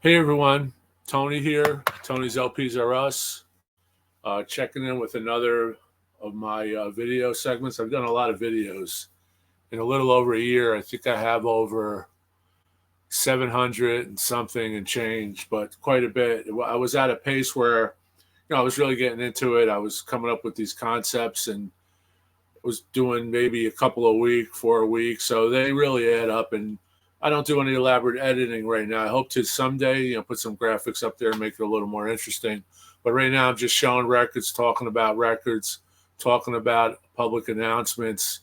Hey everyone, Tony here. Tony's LPs are us. Checking in with another of my video segments. I've done a lot of videos in a little over a year. I think I have over 700 and something and change, but quite a bit. I was at a pace where, I was really getting into it. I was coming up with these concepts and was doing maybe a couple a week for a week. So they really add up, and I don't do any elaborate editing right now. I hope to someday, put some graphics up there and make it a little more interesting. But right now I'm just showing records, talking about public announcements,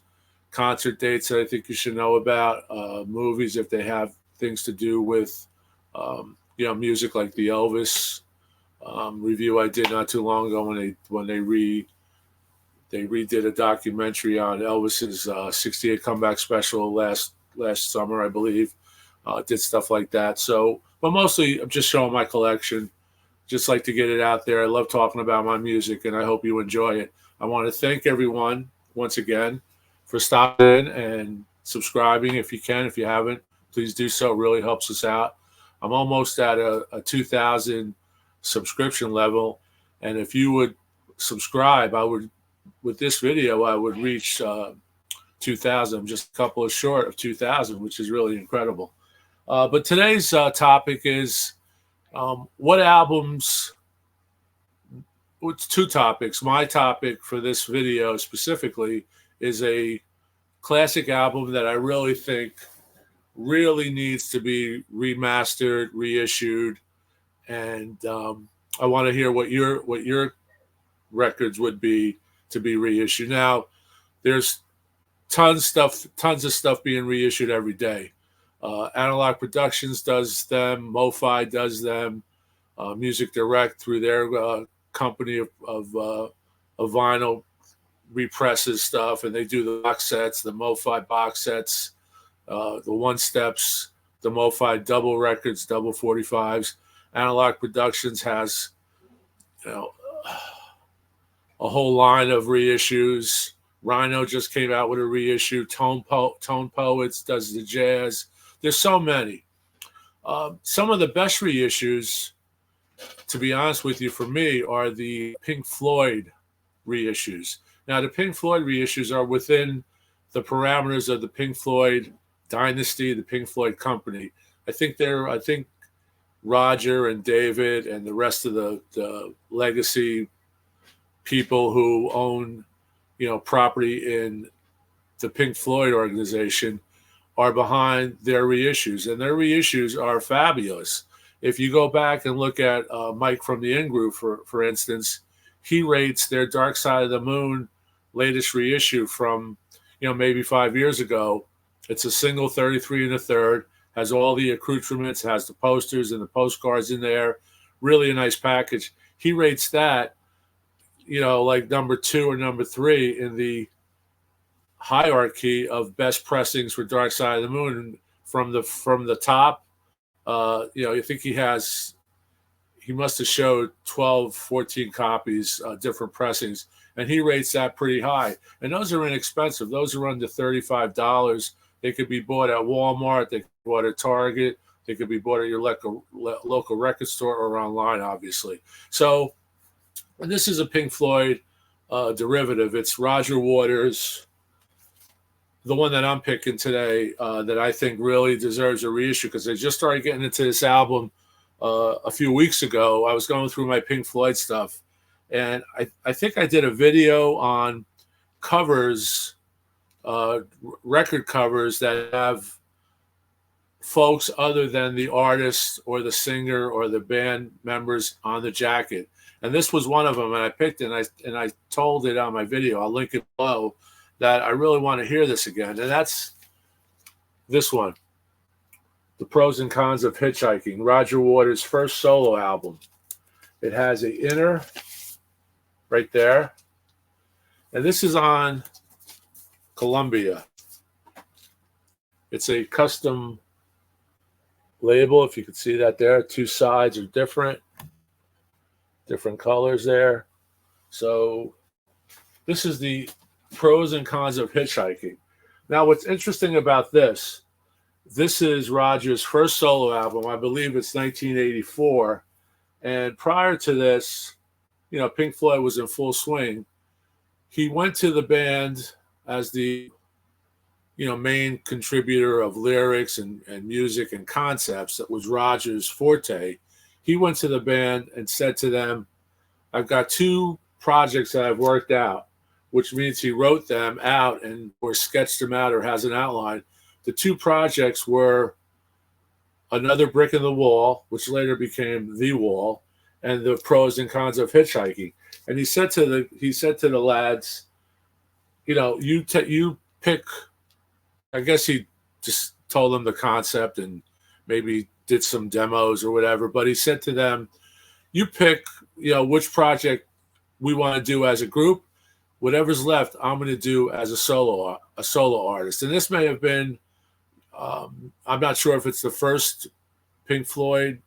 concert dates that I think you should know about, movies if they have things to do with, music, like the Elvis review I did not too long ago when they redid a documentary on Elvis's '68 comeback special last summer, I believe. Did stuff like that. So, but mostly I'm just showing my collection. Just like to get it out there. I love talking about my music, and I hope you enjoy it. I want to thank everyone once again for stopping in and subscribing. If you can, if you haven't, please do so. It really helps us out. I'm almost at a 2,000 subscription level, and if you would subscribe, with this video, I would reach 2,000. I'm just a couple of short of 2,000, which is really incredible. But today's topic is what albums. It's two topics. My topic for this video specifically is a classic album that I really think really needs to be remastered, reissued, and I want to hear what your records would be to be reissued. Now, there's tons of stuff being reissued every day. Analog Productions does them, MoFi does them, Music Direct through their company of vinyl represses stuff, and they do the box sets, the MoFi box sets, the one steps, the MoFi double records, double 45s. Analog Productions has, a whole line of reissues. Rhino just came out with a reissue. Tone Poets does the jazz. There's so many. Some of the best reissues, to be honest with you, for me, are the Pink Floyd reissues. Now, the Pink Floyd reissues are within the parameters of the Pink Floyd dynasty, the Pink Floyd company. I think Roger and David and the rest of the legacy people who own, property in the Pink Floyd organization are behind their reissues, and their reissues are fabulous. If you go back and look at Mike from the In-Group, for instance, he rates their Dark Side of the Moon latest reissue from, maybe 5 years ago. It's a single 33 1/3, has all the accoutrements, has the posters and the postcards in there. Really a nice package. He rates that, like number 2 or number 3 in the hierarchy of best pressings for Dark Side of the Moon. From the top, I think he must have showed 12, 14 copies, different pressings, and he rates that pretty high. And those are inexpensive. Those are under $35. They could be bought at Walmart. They could be bought at Target. They could be bought at your local record store or online, obviously. So, and this is a Pink Floyd derivative. It's Roger Waters, the one that I'm picking today, that I think really deserves a reissue, because I just started getting into this album a few weeks ago. I was going through my Pink Floyd stuff, and I think I did a video on covers, record covers that have folks other than the artist or the singer or the band members on the jacket. And this was one of them, and I picked it, and I told it on my video, I'll link it below, that I really want to hear this again. And that's this one, The Pros and Cons of Hitchhiking, Roger Waters' first solo album. It has an inner right there, and this is on Columbia. It's a custom label, if you can see that there. Two sides are different colors there. So this is the Pros and Cons of Hitchhiking. Now, what's interesting about this, This is Roger's first solo album. I believe it's 1984. And prior to this, Pink Floyd was in full swing. He went to the band as the main contributor of lyrics and music and concepts. That was Roger's forte. He went to the band and said to them, I've got two projects that I've worked out, which means he wrote them out or sketched them out or has an outline. The two projects were Another Brick in the Wall, which later became The Wall, and The Pros and Cons of Hitchhiking. And he said to the lads, you pick. I guess he just told them the concept and maybe did some demos or whatever. But he said to them, you pick, which project we want to do as a group. Whatever's left, I'm going to do as a solo artist. And this may have been, I'm not sure if it's the first Pink Floyd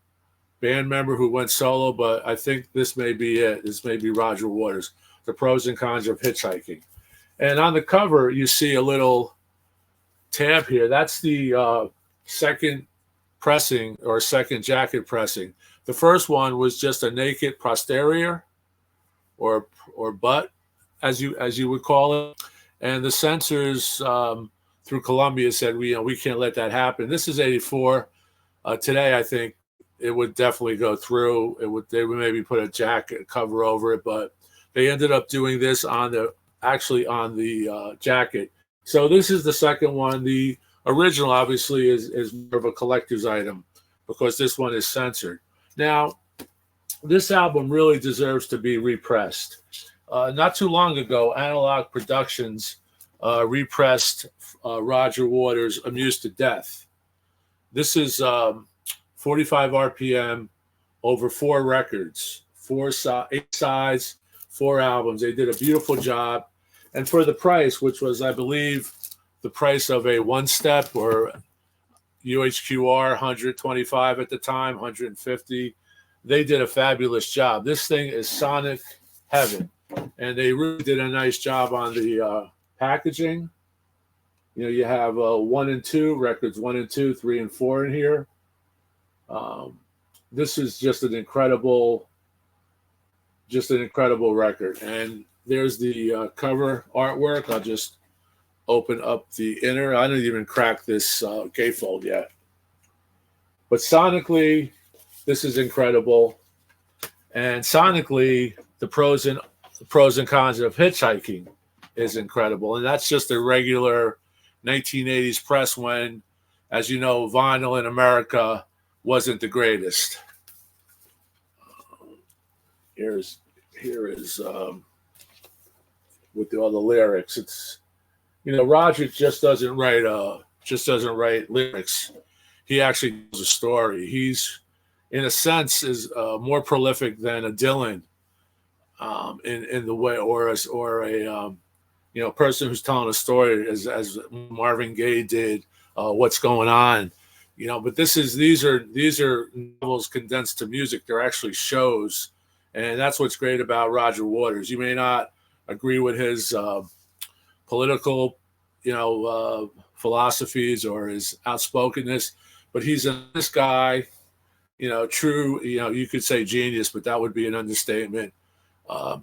band member who went solo, but I think this may be it. This may be Roger Waters, The Pros and Cons of Hitchhiking. And on the cover, you see a little tab here. That's the second pressing or second jacket pressing. The first one was just a naked posterior or butt, as you would call it. And the censors through Columbia said, we can't let that happen. This is 84. Today, I think it would definitely go through. They would maybe put a jacket cover over it, but they ended up doing this on the jacket. So this is the second one. The original, obviously, is more of a collector's item because this one is censored. Now, this album really deserves to be repressed. Not too long ago, Analog Productions repressed Roger Waters' Amused to Death. This is 45 RPM over 4 records, 8 sides, 4 albums. They did a beautiful job. And for the price, which was, I believe, the price of a one-step or UHQR 125 at the time, 150, they did a fabulous job. This thing is sonic heaven. And they really did a nice job on the packaging. You have 1 and 2 records, 1 and 2, 3 and 4 in here. This is just an incredible record. And there's the cover artwork. I'll just open up the inner. I didn't even crack this gatefold yet. But sonically, this is incredible. And sonically, the pros and cons of Hitchhiking is incredible. And that's just a regular 1980s press when, as you know, vinyl in America wasn't the greatest. Here is with all the lyrics. It's Roger just doesn't write lyrics. He actually tells a story. He's, in a sense, is more prolific than a Dylan in the way, or a person who's telling a story as Marvin Gaye did. What's going on, But these are novels condensed to music. They're actually shows, and that's what's great about Roger Waters. You may not agree with his political, philosophies or his outspokenness, but he's a nice guy. True. You could say genius, but that would be an understatement.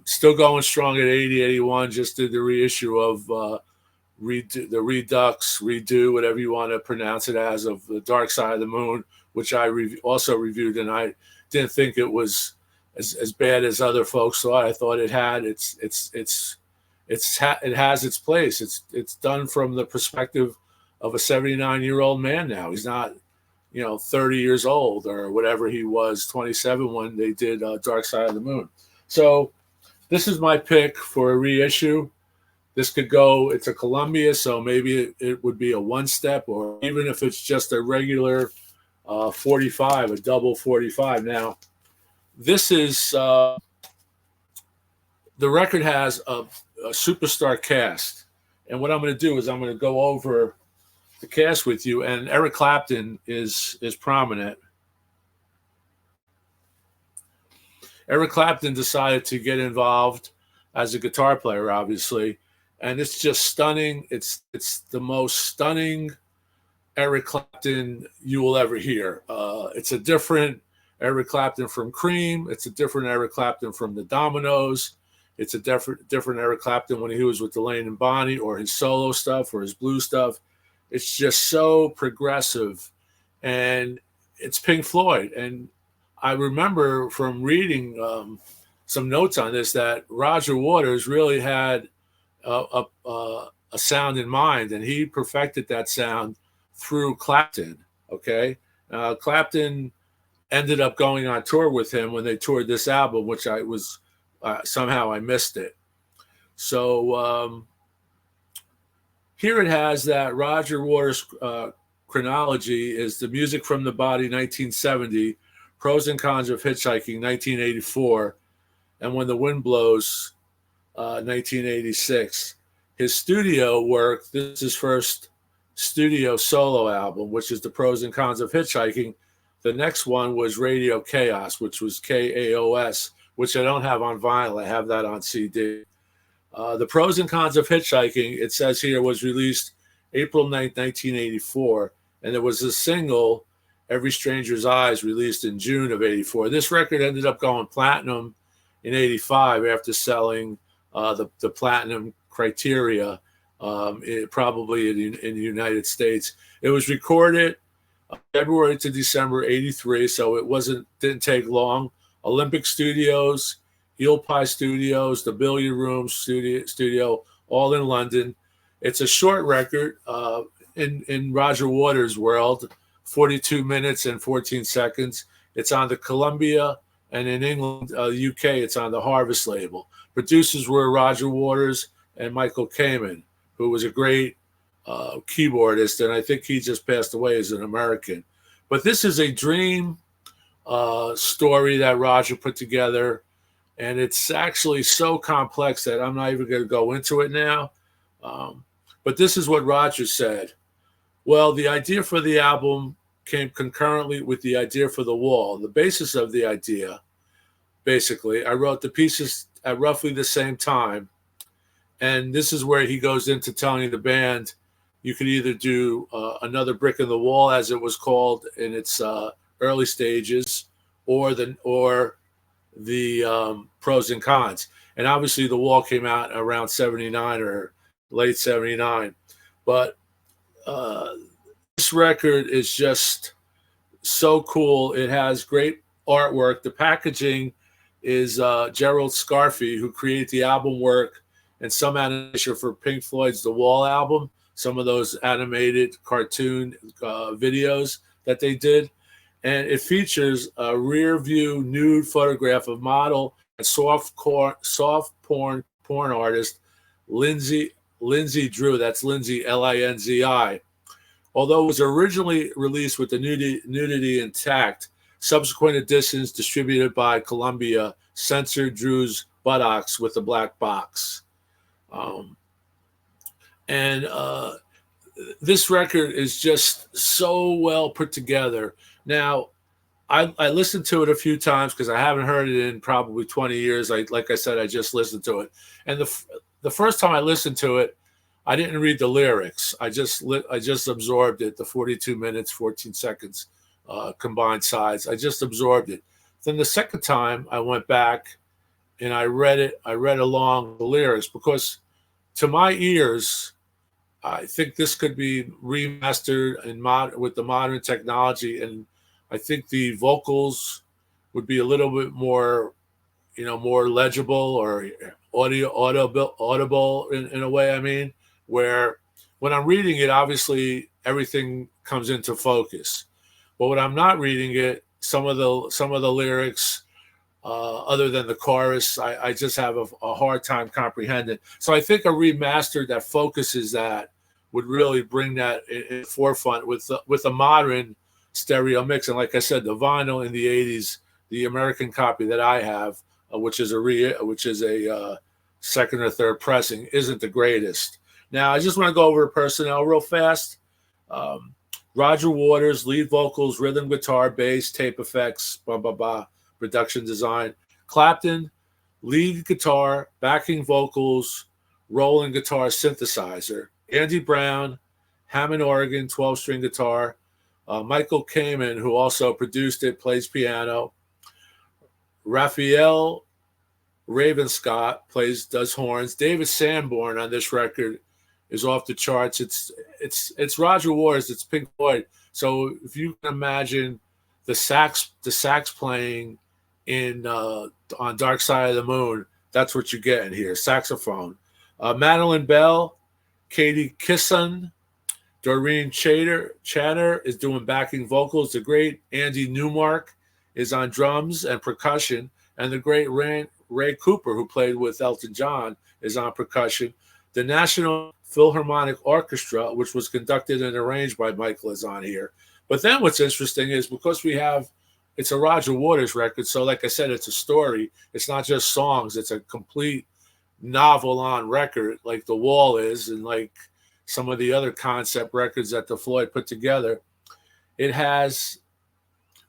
Still going strong at 80, 81. Just did the reissue of the redo, whatever you want to pronounce it as, of The Dark Side of the Moon, which I also reviewed, and I didn't think it was as bad as other folks thought. I thought it had it has its place. It's done from the perspective of a 79-year-old man now. He's not 30 years old or whatever he was, 27 when they did Dark Side of the Moon. So this is my pick for a reissue. This could go, it's a Columbia, so maybe it would be a one-step, or even if it's just a regular 45, a double 45. Now, this is, the record has a superstar cast. And what I'm going to do is I'm going to go over the cast with you, and Eric Clapton is prominent. Eric Clapton decided to get involved as a guitar player, obviously, and it's just stunning. It's the most stunning Eric Clapton you will ever hear. It's a different Eric Clapton from Cream. It's a different Eric Clapton from the Dominoes. It's a different Eric Clapton when he was with Delaney and Bonnie, or his solo stuff, or his blues stuff. It's just so progressive, and it's Pink Floyd. And I remember from reading some notes on this that Roger Waters really had a sound in mind, and he perfected that sound through Clapton. Okay, Clapton ended up going on tour with him when they toured this album, which I was somehow I missed it. So here it has that Roger Waters chronology is the Music from the Body 1970, Pros and Cons of Hitchhiking 1984, and When the Wind Blows 1986. His studio work, this is his first studio solo album, which is the Pros and Cons of Hitchhiking. The next one was Radio Chaos, which was KAOS, which I don't have on vinyl. I have that on CD. The Pros and Cons of Hitchhiking, it says here, was released April 9th, 1984, and there was a single, Every Stranger's Eyes, released in June of 84. This record ended up going platinum in 85 after selling the platinum criteria, probably in the United States. It was recorded February to December 83, so it didn't take long. Olympic Studios, Eel Pie Studios, the Billiard Room studio, all in London. It's a short record in Roger Waters' world, 42 minutes and 14 seconds. It's on the Columbia, and in England, UK, it's on the Harvest label. Producers were Roger Waters and Michael Kamen, who was a great keyboardist, and I think he just passed away as an American. But this is a dream story that Roger put together, and it's actually so complex that I'm not even going to go into it now. But this is what Roger said. Well, the idea for the album came concurrently with the idea for the wall. The basis of the idea, basically, I wrote the pieces at roughly the same time. And this is where he goes into telling the band, you could either do another brick in the wall, as it was called in its early stages, or the Pros and Cons. And obviously the wall came out around 79 or late 79. But this record is just so cool. It has great artwork. The packaging is Gerald Scarfy, who created the album work and some animation for Pink Floyd's The Wall album, some of those animated cartoon videos that they did. And it features a rear view nude photograph of model and soft porn artist Lindsay Drew. That's Lindsay, Linzi. Although it was originally released with the nudity intact, subsequent editions distributed by Columbia censored Drew's buttocks with a black box. This record is just so well put together. Now, I listened to it a few times because I haven't heard it in probably 20 years. Like I said, I just listened to it. And the first time I listened to it, I didn't read the lyrics. I just absorbed it, the 42 minutes, 14 seconds combined sides. I just absorbed it. Then the second time I went back and I read it. I read along the lyrics because to my ears, I think this could be remastered and with the modern technology, and I think the vocals would be a little bit more, more legible or audible in a way. I mean, where when I'm reading it, obviously everything comes into focus, but when I'm not reading it, some of the lyrics, other than the chorus, I just have a hard time comprehending. So I think a remaster that focuses that would really bring that in forefront with a modern stereo mix. And like I said, the vinyl in the 80s, the American copy that I have, which is a second or third pressing, isn't the greatest. Now, I just want to go over personnel real fast. Roger Waters, lead vocals, rhythm guitar, bass, tape effects, production design. Clapton, lead guitar, backing vocals, rolling guitar, synthesizer. Andy Brown, Hammond organ, 12-string guitar. Michael Kamen, who also produced it, plays piano. Raphael Ravenscott does horns. David Sanborn on this record is off the charts. It's Roger Waters. It's Pink Floyd. So if you can imagine the sax playing in on Dark Side of the Moon, that's what you get in here. Saxophone. Madeline Bell, Katie Kisson, Doreen Chatter is doing backing vocals. The great Andy Newmark is on drums and percussion, and the great Ray Cooper, who played with Elton John, is on percussion. The National Philharmonic Orchestra, which was conducted and arranged by Michael, is on here. But then what's interesting is because it's a Roger Waters record, so like I said, it's a story. It's not just songs. It's a complete novel on record, like The Wall is, and like some of the other concept records that the Floyd put together. It has,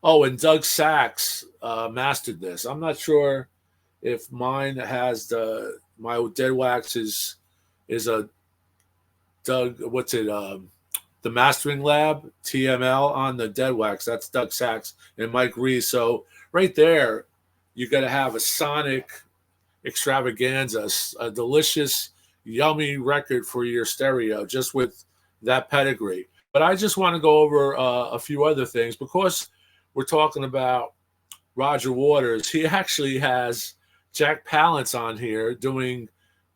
and Doug Sax mastered this. I'm not sure if mine has my Dead Wax is a Doug, the Mastering Lab, TML on the Dead Wax. That's Doug Sax and Mike Reissue. So right there, you got to have a sonic extravaganza, a delicious, yummy record for your stereo, just with that pedigree. But I just want to go over a few other things because we're talking about Roger Waters. He actually has Jack Palance on here doing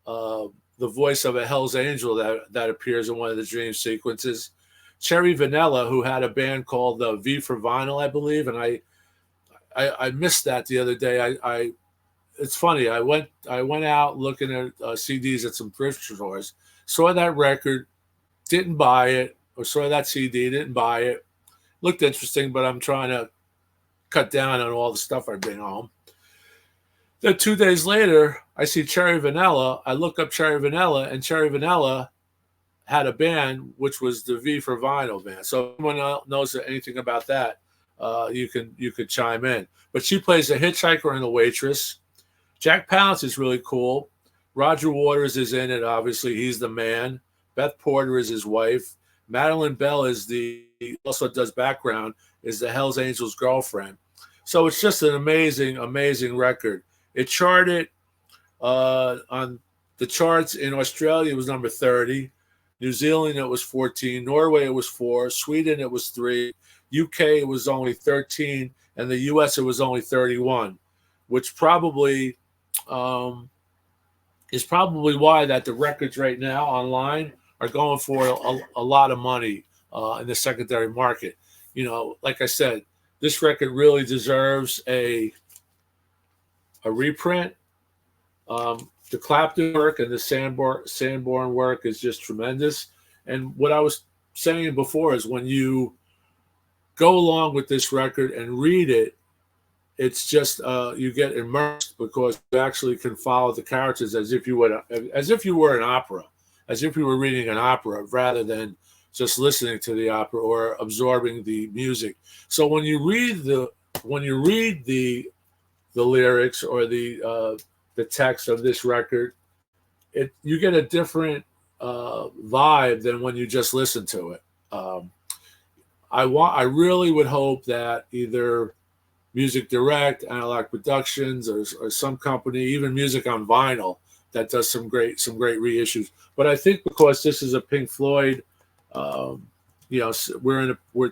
the voice of a Hell's Angel that appears in one of the dream sequences. Cherry Vanilla, who had a band called V for Vinyl, I believe, and I missed that the other day. It's funny. I went out looking at CDs at some thrift stores, saw that record, didn't buy it, or saw that CD, didn't buy it. Looked interesting, but I'm trying to cut down on all the stuff I bring home. Then 2 days later, I see Cherry Vanilla. I look up Cherry Vanilla, and Cherry Vanilla had a band, which was the V for Vinyl band. So if anyone knows anything about that, you could chime in. But she plays a hitchhiker and a waitress. Jack Palance is really cool. Roger Waters is in it, obviously. He's the man. Beth Porter is his wife. Madeline Bell also does background, is the Hells Angels girlfriend. So it's just an amazing, amazing record. It charted on the charts in Australia. It was number 30. New Zealand, it was 14. Norway, it was 4. Sweden, it was 3. UK, it was only 13. And the US, it was only 31, which probably is probably why that the records right now online are going for a lot of money in the secondary market. Like I said, this record really deserves a reprint. The Clapton work and the Sanborn work is just tremendous. And what I was saying before is when you go along with this record and read it, it's just you get immersed because you actually can follow the characters as if you were an opera, as if you were reading an opera rather than just listening to the opera or absorbing the music. So when you read the lyrics or the text of this record, you get a different vibe than when you just listen to it. I really would hope that either Music Direct, Analog Productions, or some company, even Music on Vinyl, that does some great reissues. But I think because this is a Pink Floyd, we're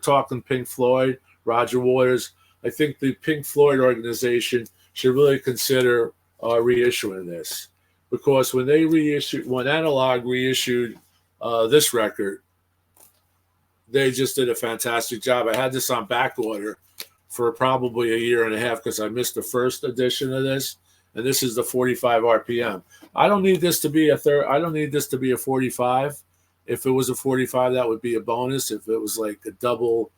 talking Pink Floyd, Roger Waters. I think the Pink Floyd organization should really consider reissuing this, because when Analog reissued this record, they just did a fantastic job. I had this on back order for probably a year and a half because I missed the first edition of this, and this is the 45 RPM. I don't need this to be I don't need this to be a 45. If it was a 45, that would be a bonus. If it was like a double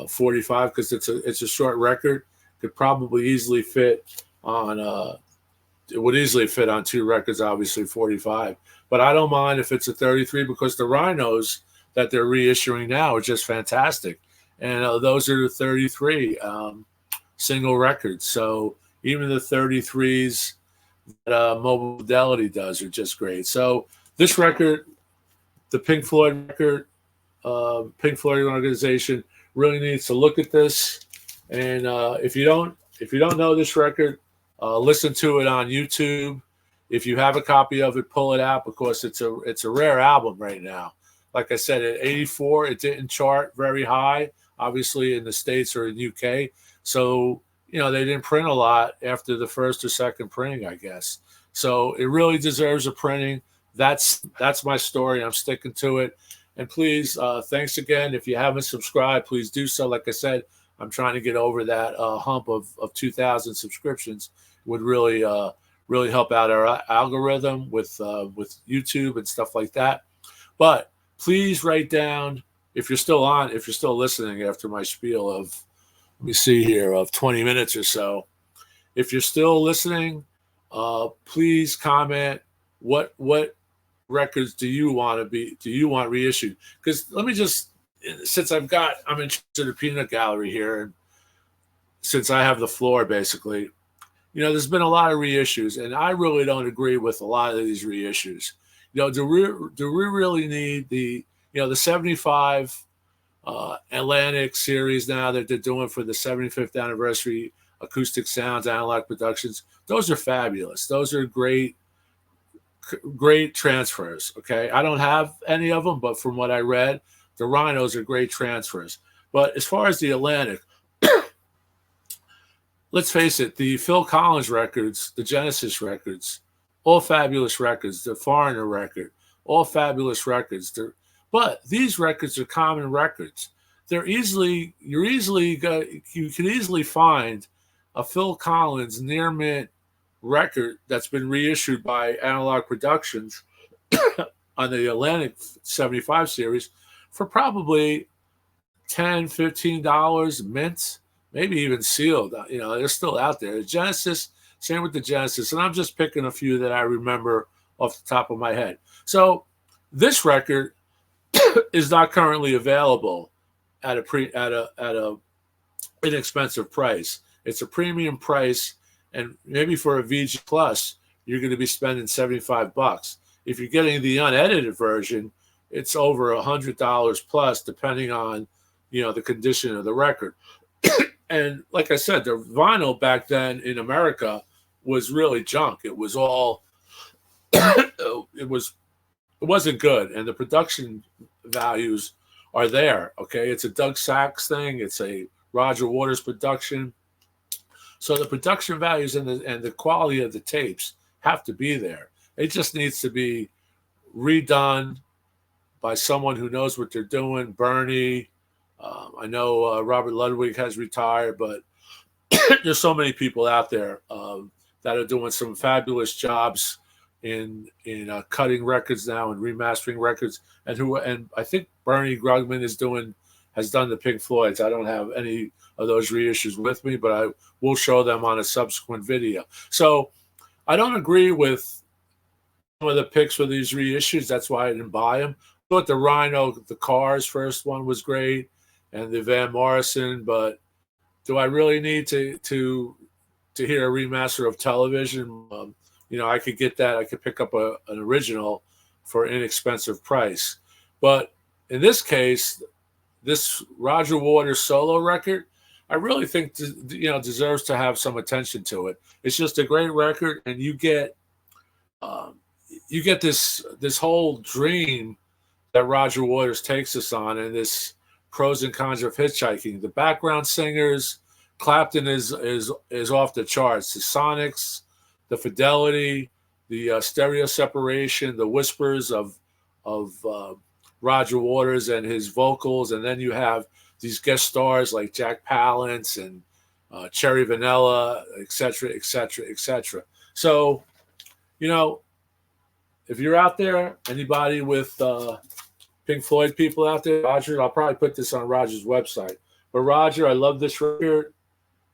45, because it's a short record, could probably easily fit on. It would easily fit on 2 records, obviously 45. But I don't mind if it's a 33 because the Rhinos that they're reissuing now are just fantastic. And those are the 33 single records. So even the 33s that Mobile Fidelity does are just great. So this record, the Pink Floyd record, Pink Floyd organization really needs to look at this. And if you don't know this record, listen to it on YouTube. If you have a copy of it, pull it out, because it's a rare album right now. Like I said, at 84, it didn't chart very high, obviously in the States or in UK. So, you know, they didn't print a lot after the first or second printing, I guess. So it really deserves a printing. That's my story. I'm sticking to it. And please, thanks again. If you haven't subscribed, please do so. Like I said, I'm trying to get over that hump of 2,000 subscriptions. Would really help out our algorithm with YouTube and stuff like that. But please write down, if you're still listening after my spiel of, let me see here, of 20 minutes or so. If you're still listening, please comment what records do you want reissued? Because let me just, since I'm in the peanut gallery here, and since I have the floor basically, you know, there's been a lot of reissues, and I really don't agree with a lot of these reissues. You know, do we really need the 75 Atlantic series now that they're doing for the 75th anniversary Acoustic Sounds Analog Productions? Those are fabulous. Those are great transfers. Okay, I don't have any of them, but from what I read, the Rhinos are great transfers. But as far as the Atlantic, let's face it, the Phil Collins records, the Genesis records, all fabulous records. The Foreigner record, all fabulous records. But these records are common records. You can easily find a Phil Collins near mint record that's been reissued by Analog Productions on the Atlantic 75 series for probably $10, $15 mint, maybe even sealed. You know, they're still out there. Genesis, same with the Genesis, and I'm just picking a few that I remember off the top of my head. So this record is not currently available at a inexpensive price. It's a premium price, and maybe for a VG Plus, you're going to be spending $75. If you're getting the unedited version, it's over $100 plus, depending on, you know, the condition of the record. And like I said, the vinyl back then in America was really junk. It was all it wasn't good, and the production values are there. Okay, it's a Doug Sachs thing. It's a Roger Waters production. So the production values and the quality of the tapes have to be there. It just needs to be redone by someone who knows what they're doing. Bernie, I know Robert Ludwig has retired, but there's so many people out there that are doing some fabulous jobs in cutting records now and remastering records, and I think Bernie Grugman has done the Pink Floyds. I don't have any of those reissues with me, but I will show them on a subsequent video. So I don't agree with some of the picks for these reissues. That's why I didn't buy them. But the Rhino, the Cars first one was great, and the Van Morrison. But do I really need to hear a remaster of Television? You know, I could get that. I could pick up an original for an inexpensive price. But in this case, this Roger Waters solo record, I really think deserves to have some attention to it. It's just a great record, and you get this whole dream that Roger Waters takes us on, and this pros and cons of hitchhiking. The background singers, Clapton is off the charts. The sonics, the fidelity, the stereo separation, the whispers of Roger Waters and his vocals, and then you have these guest stars like Jack Palance and Cherry Vanilla, etc., etc., etc. So, you know, if you're out there, anybody with Pink Floyd people out there, Roger, I'll probably put this on Roger's website. But Roger, I love this record.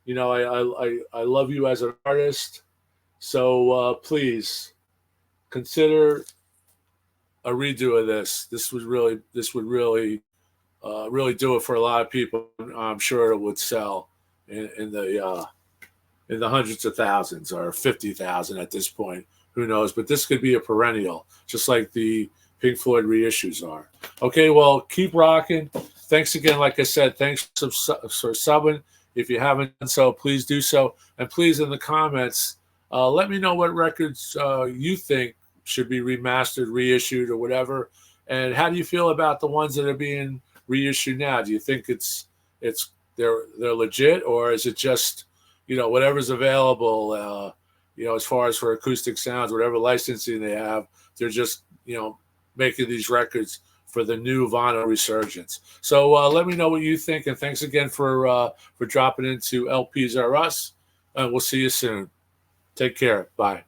You know, I love you as an artist. So please consider a redo of this. This would really do it for a lot of people. I'm sure it would sell in the hundreds of thousands or 50,000 at this point. Who knows? But this could be a perennial, just like the Pink Floyd reissues are. Okay, well, keep rocking. Thanks again. Like I said, thanks for subbing. If you haven't done so, please do so. And please, in the comments, let me know what records you think should be remastered, reissued, or whatever. And how do you feel about the ones that are being reissued now? Do you think they're legit, or is it just, you know, whatever's available, you know, as far as for acoustic sounds, whatever licensing they have, they're just, you know, making these records for the new vinyl resurgence. So let me know what you think, and thanks again for dropping into LPs Are Us, and we'll see you soon. Take care. Bye.